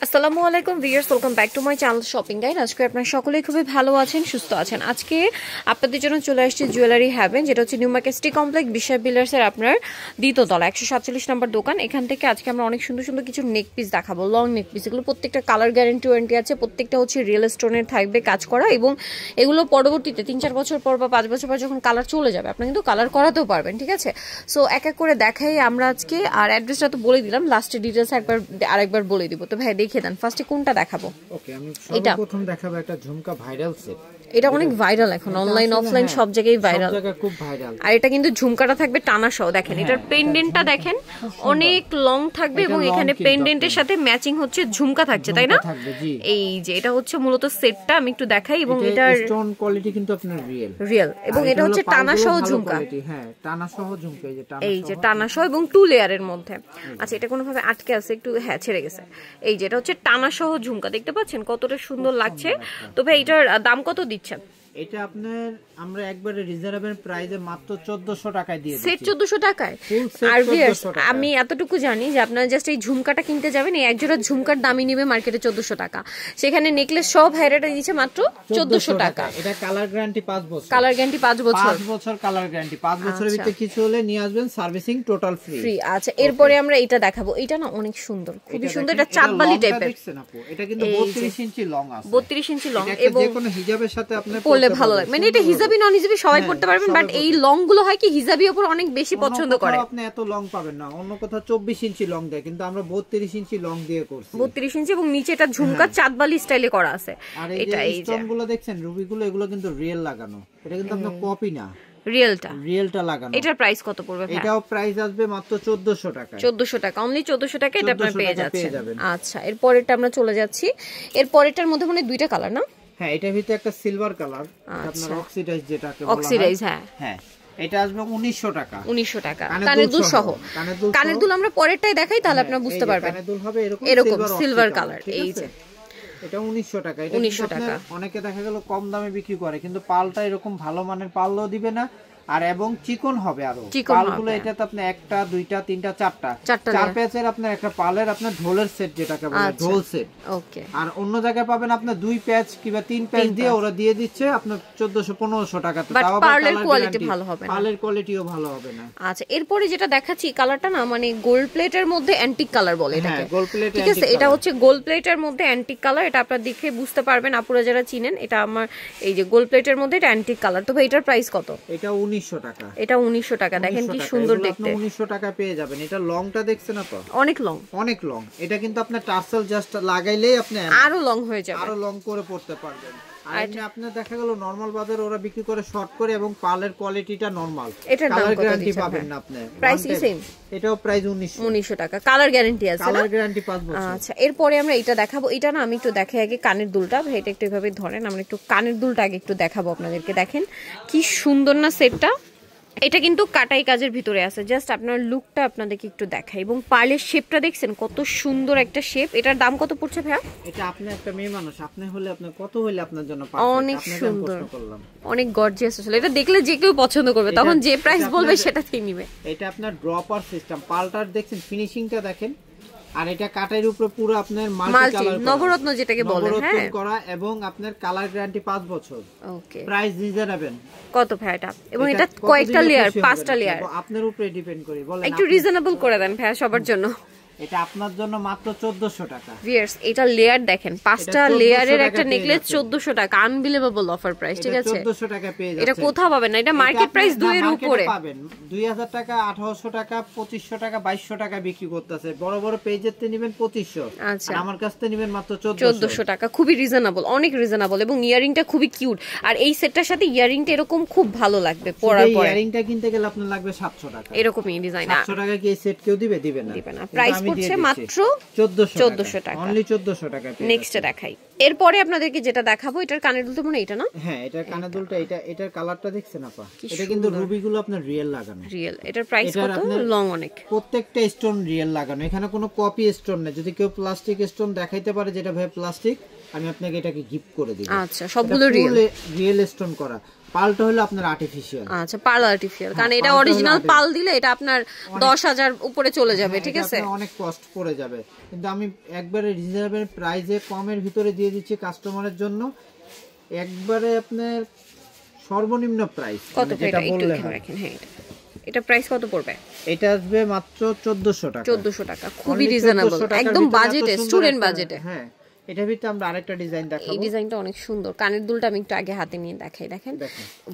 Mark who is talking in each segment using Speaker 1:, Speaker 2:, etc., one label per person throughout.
Speaker 1: আসসালামু আলাইকুম viewers, welcome back to my channel shopping guide. আজকে আপনারা সকলেই খুবই ভালো আছেন, সুস্থ আছেন। আজকে আপনাদের জন্য চলে আসছে জুয়েলারি হ্যাভেন, যেটা হচ্ছে নিউ মার্কেট সিটি কমপ্লেক্স বিশাল বিল্ডার্সের আপনার দ্বিতীয়তলা 147 নম্বর দোকান। এখান থেকে আজকে আমরা অনেক সুন্দর সুন্দর কিছু নেক পিস দেখাবো, লং নেক পিস। এগুলো প্রত্যেকটা কালার ওয়ারেন্টি আছে, প্রত্যেকটা হচ্ছে রিয়েল স্টোনের থাকবে কাজ করা, এবং এগুলো পরবর্তীতে 3-4 বছর পর বা 5 বছর পর যখন কালার চলে যাবে আপনি কিন্তু কালার করাতেও পারবেন, ঠিক আছে? সো এক এক করে দেখাই আমরা আজকে, আর অ্যাড্রেসটা তো বলে দিলাম, লাস্টে ডিটেলস আরেকবার বলে দিব। তো ভাই দেখিয়ে দেন ফার্স্টে কোনটা দেখাবো।
Speaker 2: ওকে, আমি সর্বপ্রথম দেখাবো একটা ঝুমকা ভাইরাল সেট।
Speaker 1: এটা অনেক ভাইরাল, এখন অনলাইন অফলাইন সব জায়গায় ভাইরাল,
Speaker 2: সব জায়গায় খুব ভাইরাল।
Speaker 1: আর এটা কিন্তু ঝুমকাটা থাকবে টানা সহ, দেখেন এটার পেন্ডেন্টটা দেখেন অনেক লং থাকবে, এবং এখানে পেন্ডেন্টের সাথে ম্যাচিং হচ্ছে ঝুমকা থাকছে, তাই না? এই যে এটা হচ্ছে মূলত সেটটা, আমি একটু দেখাই। এবং এটার
Speaker 2: স্টোন কোয়ালিটি কিন্তু আপনার রিয়েল,
Speaker 1: এবং এটা হচ্ছে টানা সহ ঝুমকা।
Speaker 2: হ্যাঁ, টানা সহ ঝুমকা,
Speaker 1: এই যে টানা সহ এবং 2 লেয়ারের মধ্যে। আচ্ছা, এটা কোনোভাবে আটকে আছে একটু, হ্যাঁ ছেড়ে গেছে। এই যে এটা হচ্ছে টানা সহ ঝুমকা, দেখতে পাচ্ছেন কতটা সুন্দর লাগছে। তো ভাই এটার দাম কত দিচ্ছেন?
Speaker 2: এটা আপনার আমরা একবারে রিজনেবল প্রাইসে মাত্র 1400 টাকায় দিয়ে দিচ্ছি।
Speaker 1: সেট 1400 টাকায়। আর ভিউয়ার্স, আমি এতটুকু জানি যে আপনারা জাস্ট এই ঝুমকাটা কিনতে যাবেন, এই এক জোড়া ঝুমকার দামই নেবে মার্কেটে 1400 টাকা, সেখানে নেকলেস সব হাইরাটা দিচ্ছে মাত্র 1400 টাকা।
Speaker 2: এটা কালার গ্যারান্টি 5 বছর,
Speaker 1: কালার গ্যারান্টি 5 বছর,
Speaker 2: 5 বছর কালার গ্যারান্টি। 5 বছরের ভিতরে কিছু হলে নিয়ে আসবেন, সার্ভিসিং টোটাল ফ্রি।
Speaker 1: আচ্ছা, এরপরে আমরা এটা দেখাবো। এটা না অনেক সুন্দর, খুবই সুন্দর। এটা চাপবালি টাইপের,
Speaker 2: দেখছেন আপু? এটা কিন্তু 32 ইঞ্চি লং আছে,
Speaker 1: 32 ইঞ্চি লং,
Speaker 2: এবং যে কোনো হিজাবের সাথে আপনি
Speaker 1: পরলে ভালো লাগে। মানে এটা হিজাবি নন হিজাবি সবাই পড়তে পারবেন, বাট এই লং গুলো হয় কি হিজাবি উপর অনেক বেশি পছন্দ করে।
Speaker 2: আপনি এত লং পাবেন না, অন্য কোথাও 24 ইঞ্চি লং দেয়, কিন্তু আমরা 32 ইঞ্চি লং দিয়ে করছি।
Speaker 1: 32 ইঞ্চি, এবং নিচে এটা ঝুমকা চাঁদবালি স্টাইলে করা আছে।
Speaker 2: এটা এই যে স্টোন গুলো দেখছেন, রুবি গুলো, এগুলো কিন্তু রিয়েল লাগানো, এটা কিন্তু আপনার কপি না, রিয়েলটা লাগানো।
Speaker 1: এটার প্রাইস কত পড়বে ভাই?
Speaker 2: এটাও প্রাইস আসবে মাত্র 1400 টাকা।
Speaker 1: 1400 টাকা, অনলি 1400 টাকা এটা আপনি পেয়ে যাচ্ছেন। আচ্ছা, এর পরেরটা আমরা চলে যাচ্ছি। এর পরেরটার মধ্যে মানে দুইটা কালার না?
Speaker 2: হ্যাঁ, এটার ভিতরে একটা সিলভার কালার, আপনার অক্সিডাইজ যেটাকে বলা হয়।
Speaker 1: অক্সিডাইজ, হ্যাঁ।
Speaker 2: এটা আসবে 1900 টাকা।
Speaker 1: 1900 টাকা, কানের দুল সহ। কানের দুল আমরা পরেরটাই দেখাই, তাহলে আপনারা বুঝতে পারবেন।
Speaker 2: কানের দুল হবে
Speaker 1: এরকম সিলভার কালার। এই যে
Speaker 2: এটা 1900 টাকা। এটা
Speaker 1: 1900 টাকা।
Speaker 2: অনেকে দেখা গেল কম দামে বিক্রি করে, কিন্তু পালটা এরকম ভালো মানের পালও দিবে না, আর এবং চিকন হবে। আরো পালগুলো এটাতে আপনি একটা, দুইটা, তিনটা, চারটা, 4 প্যাচের আপনার একটা পালের আপনার ঢোলের সেট, যেটাকে বলে ঢোল সেট।
Speaker 1: ওকে। আর
Speaker 2: অন্য জায়গায় পাবেন আপনার 2 প্যাচ কিংবা 3 প্যাচ দিয়ে ওরা দিয়ে দিচ্ছে আপনার 1400-1500 টাকাতে। তাও
Speaker 1: পালের কোয়ালিটি ভালো হবে না,
Speaker 2: পালের কোয়ালিটিও ভালো হবে না।
Speaker 1: আচ্ছা, এরপরে যেটা দেখাচ্ছি কালারটা না মানে গোল্ড প্লেটের মধ্যে অ্যান্টিক কালার বলে এটাকে।
Speaker 2: গোল্ড প্লেট,
Speaker 1: ঠিক আছে? এটা হচ্ছে গোল্ড প্লেটের মধ্যে অ্যান্টিক কালার, এটা আপনারা দেখে বুঝতে পারবেন আপুরা যারা চিনেন। এটা আমার এই যে গোল্ড প্লেটের মধ্যে এটা অ্যান্টিক কালার। তো ভাই এটার প্রাইস কত?
Speaker 2: এটা 1900 টাকা।
Speaker 1: এটা 1900 টাকা, দেখেন কি সুন্দর দেখতে।
Speaker 2: 1900 টাকা পেয়ে যাবেন। এটা লংটা দেখছেন আপা?
Speaker 1: অনেক লং,
Speaker 2: অনেক লং। এটা কিন্তু আপনার টার্সেল জাস্ট লাগাইলেই আপনি
Speaker 1: আরো লং হয়ে যাবে,
Speaker 2: আরো লং করে পড়তে পারবেন। আর এমনি আপনি দেখা গেল নরমাল বাজারে ওরা বিক্রি করে শর্ট করে, এবং পালের কোয়ালিটিটা নরমাল।
Speaker 1: এটার দাম কত
Speaker 2: গ্যারান্টি
Speaker 1: দিচ্ছেন
Speaker 2: পাবেন না আপনি?
Speaker 1: প্রাইস কি সেম?
Speaker 2: এটাও প্রাইস 1900
Speaker 1: টাকা, কালার গ্যারান্টি আছে না?
Speaker 2: কালার গ্যারান্টি 5 বছর।
Speaker 1: আচ্ছা, এরপরে আমরা এটা দেখাবো। এটা না আমি একটু দেখাই আগে কানের দুলটা। ভাই এটা একটু এভাবে ধরেন, আমরা একটু কানের দুলটা আগে একটু দেখাবো আপনাদেরকে। দেখেন কি সুন্দর না সেটটা। এটা কিন্তু কাটাই কাজের ভিতরে আছে, জাস্ট আপনার লুকটা আপনাদেরকে একটু দেখাই। এবং পার্লের শেপটা দেখছেন কত সুন্দর একটা শেপ। এটার দাম কত পড়ছে ভাইয়া?
Speaker 2: এটা আপনি একটা মেয়ে মানুষ, আপনি হলে আপনি কত হইলে আপনার জন্য পারফেক্ট?
Speaker 1: অনেক সুন্দর, অনেক গর্জিয়াস আসলে। এটা দেখলে যে কেউ পছন্দ করবে, তখন যে প্রাইস বলবে সেটাতেই নিবে।
Speaker 2: এটা আপনার ড্রপার সিস্টেম, পাল্টার দেখছেন, ফিনিশিংটা দেখেন। আর এটা কাটার উপরে পুরো আপনার মাল্টি কালার
Speaker 1: নবরত্ন যেটাকে বলে, হ্যাঁ,
Speaker 2: করা, এবং আপনার কালার গ্যারান্টি 5 বছর।
Speaker 1: ওকে।
Speaker 2: প্রাইস রিজনেবল
Speaker 1: কত ভাই এটা? এবং এটা কয়টা লেয়ার? 5টা লেয়ার।
Speaker 2: আপনার উপরে ডিপেন্ড করে, বলেন
Speaker 1: একটু রিজনেবল করে দেন ভাইয়া সবার জন্য।
Speaker 2: এটা আপনার জন্য মাত্র 1400 টাকা।
Speaker 1: ভিউয়ার্স, এটা লেয়ার দেখেন, 5টা লেয়ারের একটা নেকলেস 1400 টাকা, আনবিলিভেবল অফার প্রাইস, ঠিক আছে?
Speaker 2: 1400 টাকা পেয়ে যাচ্ছেন।
Speaker 1: এটা কোথাও পাবেন না, এটা মার্কেট প্রাইস 2 এর উপরে
Speaker 2: পাবেন। 2000 টাকা, 1800 টাকা, 2500 টাকা, 2200 টাকা বিক্রি করতেছে। বড় বড় পেজেতে নেবেন 2500,
Speaker 1: আচ্ছা,
Speaker 2: আর আমার কাছ থেকে নেবেন মাত্র
Speaker 1: 1400 টাকা। খুবই রিজনেবল, অনেক রিজনেবল। এবং ইয়ারিংটা খুবই কিউট, আর এই সেটটার সাথে ইয়ারিংটা এরকম খুব ভালো লাগবে পরার পরে।
Speaker 2: ইয়ারিংটা কিনতে গেলে আপনার লাগবে 700 টাকা।
Speaker 1: এরকমই ডিজাইন।
Speaker 2: 700 টাকা কি এই সেট কেউ দিবে? দিবে না।
Speaker 1: প্রাইস পড়ছে মাত্র 1400 টাকা,
Speaker 2: অনলি 1400 টাকা।
Speaker 1: নেক্সট দেখাই। এরপরে আপনাদেরকে যেটা দেখাবো, এটার কানের দুল তো মনে এটা না?
Speaker 2: হ্যাঁ, এটার কানের দুলটা, এটার কালারটা দেখছেন আপা? এটা কিন্তু রুবি গুলো আপনার রিয়েল লাগানো।
Speaker 1: রিয়েল। এটার প্রাইস কত? লং অনেক,
Speaker 2: প্রত্যেকটা স্টোন রিয়েল লাগানো, এখানে কোনো কপি স্টোন না। যদি কেউ প্লাস্টিক স্টোন দেখাইতে পারে যেটা ভাই প্লাস্টিক, আমি আপনাকে এটাকে গিফট করে দিব।
Speaker 1: আচ্ছা, সবগুলো রিয়েল
Speaker 2: রিয়েল স্টোন করা। পালটা হলো আপনার আর্টিফিশিয়াল।
Speaker 1: আচ্ছা, পাল আর্টিফিশিয়াল, কারণ এটা অরিজিনাল পাল দিলে এটা আপনার 10,000 উপরে চলে যাবে, ঠিক আছে,
Speaker 2: অনেক কস্ট পড়ে যাবে। কিন্তু আমি একবারে রিজনেবল প্রাইসে কমের ভিতরে দিয়ে দিচ্ছি কাস্টমারের জন্য, একবারে আপনার সর্বনিম্ন প্রাইস।
Speaker 1: কত যেটা বললে রাখেন। হ্যাঁ, এটা প্রাইস কত পড়বে?
Speaker 2: এটা আসবে মাত্র 1400 টাকা।
Speaker 1: 1400 টাকা, খুবই রিজনেবল, একদম বাজেটে, স্টুডেন্ট বাজেটে।
Speaker 2: হ্যাঁ, এটার ভিতরে আমরা আরেকটা ডিজাইন দেখাবো।
Speaker 1: এই ডিজাইনটা অনেক সুন্দর, কানের দুলটা আমি একটু আগে হাতে নিয়ে দেখাই, দেখেন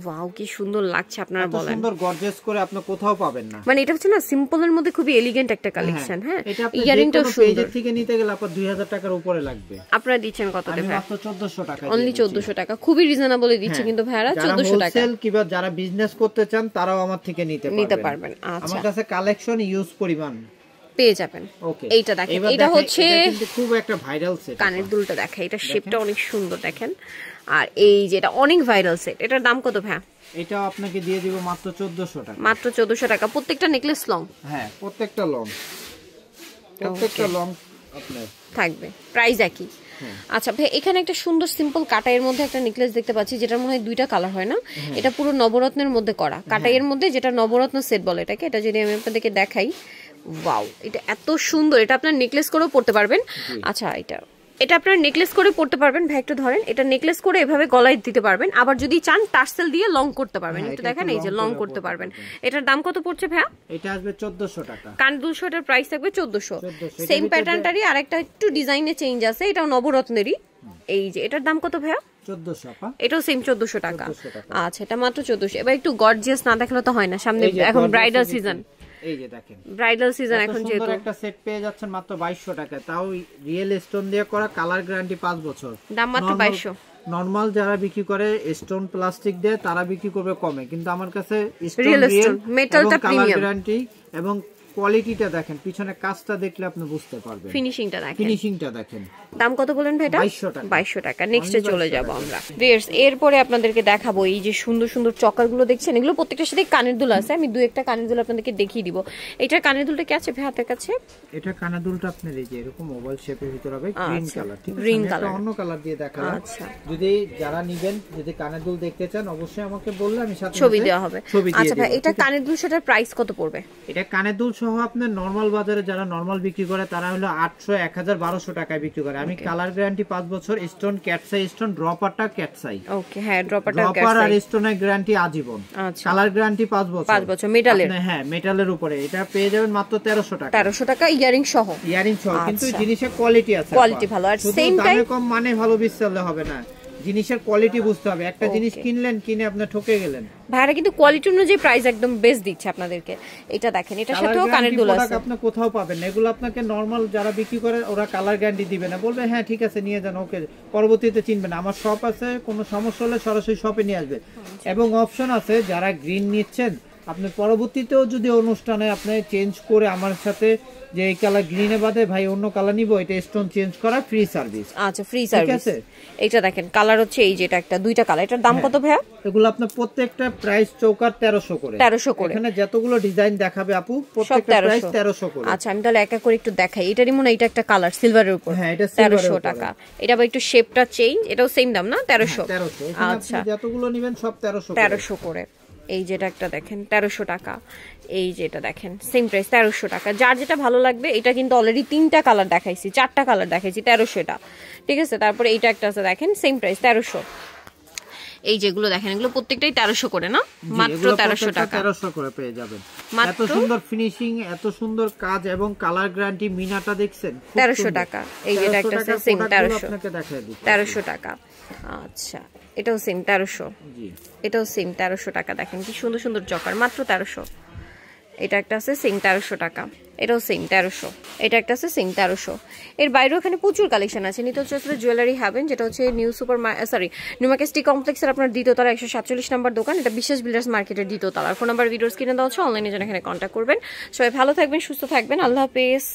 Speaker 1: ওয়াও কি সুন্দর লাগছে, আপনারা বলেন।
Speaker 2: সুন্দর গর্জিয়াস করে আপনি কোথাও পাবেন না,
Speaker 1: মানে এটা হচ্ছে না সিম্পলের মধ্যে খুবই এলিগেন্ট একটা কালেকশন। হ্যাঁ, ইয়ারিংটাও সুন্দর।
Speaker 2: পেজের থেকে নিতে গেলে আপনার 2000 টাকার উপরে লাগবে।
Speaker 1: আপনারা দিচ্ছেন কত টাকা?
Speaker 2: মাত্র 1400 টাকা,
Speaker 1: অনলি 1400 টাকা, খুবই রিজনেবলে দিচ্ছে কিন্তু ভাইরা। 1400 টাকা।
Speaker 2: হোলসেল কিংবা যারা বিজনেস করতে চান তারাও আমার থেকে নিতে পারবেন।
Speaker 1: আচ্ছা,
Speaker 2: আমার কাছে কালেকশন ইউজ পরিমাণ
Speaker 1: পেয়ে যাবেন। এইটা দেখেন, এটা হচ্ছে
Speaker 2: খুব একটা ভাইরাল সেট।
Speaker 1: কানের দুলটা দেখেন, এটা শেপটা অনেক সুন্দর দেখেন। আর এই যে এটা অনেক ভাইরাল সেট, এটার দাম কত ভাই?
Speaker 2: এটা আপনাকে দিয়ে দিব মাত্র 1400 টাকা।
Speaker 1: মাত্র 1400 টাকা। প্রত্যেকটা নেকলেস লং?
Speaker 2: হ্যাঁ, প্রত্যেকটা লং আপনার
Speaker 1: থাকবে, প্রাইস একই। আচ্ছা ভাই, এখানে একটা সুন্দর সিম্পল কাটাইয়ের মধ্যে একটা নেকলেস দেখতে পাচ্ছি, যেটার মনে হয় 2টা কালার হয় না? এটা পুরো নবরত্নের মধ্যে করা, কাটাইয়ের মধ্যে, যেটা নবরত্ন সেট বলে এটাকে। এটা যদি আমি আপনাদেরকে দেখাই, ওয়াও, এটা এত সুন্দর, এটা আপনার নেকলেস করেও পড়তে পারবেন। আচ্ছা, এটা আপনার নেকলেস করে পড়তে পারবেন ভাই, একটু ধরেন, এটা নেকলেস করে এভাবে গলায় দিতে পারবেন, আবার যদি চান টার্সেল দিয়ে লং করতে পারবেন। একটু দেখেন, এই যে লং করতে পারবেন। এটার দাম কত পড়ছে ভাই?
Speaker 2: এটা আসবে 1400 টাকা।
Speaker 1: কান দুলশো, এটার প্রাইস থাকবে 1400। সেম প্যাটার্নটারই আরেকটা একটু ডিজাইনে চেঞ্জ আছে, এটাও নবরত্নেরই। এই যে এটার দাম কত ভাই?
Speaker 2: 1400 আপা।
Speaker 1: এটাও সেম 1400 টাকা। আচ্ছা, এটা মাত্র 1400। এবার একটু গর্জিয়াস না দেখলে তো হয় না, সামনে এখন ব্রাইডাল সিজন।
Speaker 2: এই যে দেখেন,
Speaker 1: ব্রাইডাল সিজন এখন, যেহেতু
Speaker 2: একটা সেট পেয়ে যাচ্ছেন মাত্র 2200 টাকা, তাও রিয়েল স্টোন দিয়ে করা, কালার গ্যারান্টি 5 বছর।
Speaker 1: দাম মাত্র 2200।
Speaker 2: নরমাল যারা বিক্রি করে স্টোন প্লাস্টিক দিয়ে তারা বিক্রি করবে কমে, কিন্তু আমার কাছে
Speaker 1: রিয়েল স্টোন, মেটালটা প্রিমিয়াম,
Speaker 2: কালার গ্যারান্টি এবং কোয়ালিটিটা দেখেন, পিছনে কাজটা দেখলে আপনি বুঝতে পারবেন, ফিনিশিংটা দেখেন।
Speaker 1: দাম কত বলেন ভাই? এটা 2200 টাকা। নেক্সটে চলে যাব আমরা ভিউয়ার্স। এরপরে আপনাদেরকে দেখাবো এই যে সুন্দর সুন্দর চকারগুলো দেখছেন, এগুলো প্রত্যেকটার সাথে কানের দুল আছে। আমি দুই একটা কানের দুল আপনাদেরকে দেখিয়ে দিব। এটা কানের দুলটা কি আছে ভাই হাতের কাছে?
Speaker 2: এটা কানের দুলটা আপনার এই যে এরকম ওভাল শেপের ভিতর হবে, গ্রিন কালার। ঠিক আছে,
Speaker 1: গ্রিন কালার,
Speaker 2: অন্য কালার দিয়ে দেখালাম।
Speaker 1: আচ্ছা,
Speaker 2: যদি যারা নেবেন, যদি কানের দুল দেখতে চান অবশ্যই আমাকে বললে আমি সাথে
Speaker 1: ছবি দেওয়া হবে। আচ্ছা ভাই, এটা কানের দুল, সেটার প্রাইস কত পড়বে?
Speaker 2: এটা কানের দুল সহ আপনার নরমাল বাজারে যারা নরমাল বিক্রি করে তারা হলো 800, 1000, 1200 টাকায় বিক্রি করে। আমি কালার গ্যারান্টি 5 বছর, স্টোন ক্যাটসাই স্টোন, ড্রপারটা ক্যাটসাই।
Speaker 1: ওকে, হ্যাঁ, ড্রপারটা ক্যাটসাই,
Speaker 2: ড্রপার আর স্টোনের গ্যারান্টি আজীবন।
Speaker 1: আচ্ছা,
Speaker 2: কালার গ্যারান্টি 5 বছর।
Speaker 1: 5 বছর মেটালের?
Speaker 2: হ্যাঁ, মেটালের উপরে। এটা পেয়ে যাবেন মাত্র 1300 টাকা।
Speaker 1: 1300 টাকা ইয়ারিং সহ?
Speaker 2: ইয়ারিং সহ, কিন্তু জিনিসের কোয়ালিটি আছে,
Speaker 1: কোয়ালিটি ভালো। আর সেম টাইম
Speaker 2: দামে কম মানে ভালো বিচলে হবে না, জিনিসের কোয়ালিটি বুঝতে হবে। একটা জিনিস কিনলেন, কিনে আপনি ঠকে গেলেন।
Speaker 1: ভাইরা কিন্তু কোয়ালিটি অনুযায়ী প্রাইস একদম বেস্ট দিচ্ছে আপনাদেরকে। এটা দেখেন, এটার সাথেও কানের দুল আছে।
Speaker 2: আপনি কোথাও পাবেন না এগুলো। আপনাকে নরমাল যারা বিক্রি করে ওরা কালার গ্যারান্টি দিবে না, বলবে হ্যাঁ ঠিক আছে নিয়ে যান, ওকে, পরবর্তীতে চিনবে না। আমার শপ আছে, কোনো সমস্যা হলে সরাসরি শপে নিয়ে আসবে। এবং অপশন আছে, যারা গ্রিন নিচ্ছেন আপনি পরবর্তীতেও যদি অনুষ্ঠানে আপনি চেঞ্জ করে আমার সাথে যে এই কালার গ্রিনে বাদে ভাই অন্য কালার নিব, এটা স্টোন চেঞ্জ করা ফ্রি সার্ভিস।
Speaker 1: আচ্ছা, ফ্রি সার্ভিস। এটা দেখেন, কালার হচ্ছে এই যে, এটা একটা, দুইটা কালার। এটার দাম কত ভাইয়া?
Speaker 2: এগুলো আপনার প্রত্যেকটা প্রাইস চৌকার 1300 করে।
Speaker 1: 1300 করে।
Speaker 2: এখানে যতগুলো ডিজাইন দেখাবে আপু, প্রত্যেকটা প্রাইস 1300 করে।
Speaker 1: আচ্ছা, আমি তাহলে এক এক করে একটু দেখাই। এটারই মনে হয় এটা একটা কালার সিলভারের উপর।
Speaker 2: হ্যাঁ, এটা
Speaker 1: 1300 টাকা। এটা আবার একটু শেপটা চেঞ্জ, এটাও সেম দাম না? 1300।
Speaker 2: আচ্ছা, যতগুলো নেবেন সব
Speaker 1: 1300 করে। এই যেটা একটা দেখেন 1300 টাকা। এই যেটা দেখেন সেম প্রাইস 1300 টাকা। যার যেটা ভালো লাগবে, এটা কিন্তু অলরেডি 3টা কালার দেখাইছি, 4টা কালার দেখাইছি, 1300 এটা, ঠিক আছে। তারপরে এইটা একটা আছে দেখেন, সেম প্রাইস 1300। এই যেগুলো দেখেন, এগুলো প্রত্যেকটাই 1300 করে না? মাত্র 1300 টাকা।
Speaker 2: 1300 করে পেয়ে যাবেন। এত সুন্দর ফিনিশিং, এত সুন্দর কাজ এবং কালার গ্যারান্টি। মিনাটা দেখছেন,
Speaker 1: 1300 টাকা। এই যেটা একটা আছে সেম 1300,
Speaker 2: আপনাকে দেখাই দিই,
Speaker 1: 1300 টাকা। আচ্ছা, এটাও সেম 1300।
Speaker 2: জি,
Speaker 1: এটাও সেম 1300 টাকা। দেখেন কি সুন্দর সুন্দর চকার, মাত্র 1300। এটা একটা আছে সেম 1300 টাকা। এটাও সেম 1300। এটা একটা আছে সেম 1300। এর বাইরেও এখানে প্রচুর কালেকশন আছে। নিত্য চৈত্র জুয়েলারি হ্যাভেন, যেটা হচ্ছে নিউ মার্কেস্টি কমপ্লেক্সের আপনার দ্বিতীয়তলা 147 নম্বর দোকান। এটা বিশ্বাস বিল্ডার্স মার্কেটের দ্বিতীয়তলা। ফোন নাম্বার ভিডিওস কিনে দেওয়া হচ্ছে, অনলাইনে যেন এখানে কন্ট্যাক্ট করবেন। সবাই ভালো থাকবেন, সুস্থ থাকবেন, আল্লাহ হাফেজ।